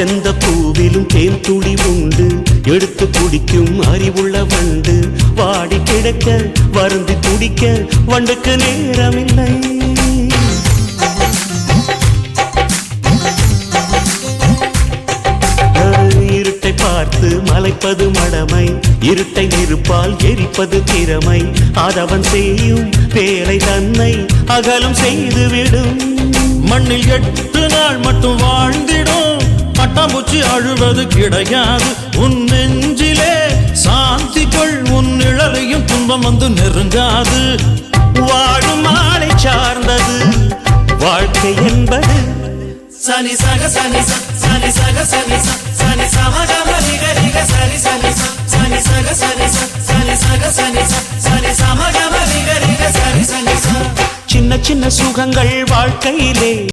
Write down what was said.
எந்த பூவிலும் தேன் துளி உண்டு, எடுத்து குடிக்கும் அறிவுள்ள வண்டு. வாடி கிடக்க வருந்தி துடிக்க வண்டுக்கு நேரமில்லை. இருட்டை பார்த்து மலைப்பது மடமை, இருட்டை நெருப்பால் எரிப்பது திறமை. அதவன் செய்யும் வேலை தன்னை அகலம் செய்துவிடும். மண்ணில் 8 நாள் மட்டும் வாழ்ந்திடும், பட்டாம்பூச்சி அழுவது கிடையாது. உன் நெஞ்சிலே சாந்தி கொள், உன் நிழலையும் துன்பம் வந்து நெருங்காது. வாழும் ஆளை சார்ந்தது வாழ்க்கை என்பது. சனி சக சனி சனி சக சனி சனி சமகம ரிக ரிக சரி சனி சனி சக சனி சனி சக சனி சனி சமகம ரிக ரிக சரி சனி. சின்ன சின்ன சுகங்கள் வாழ்க்கையிலே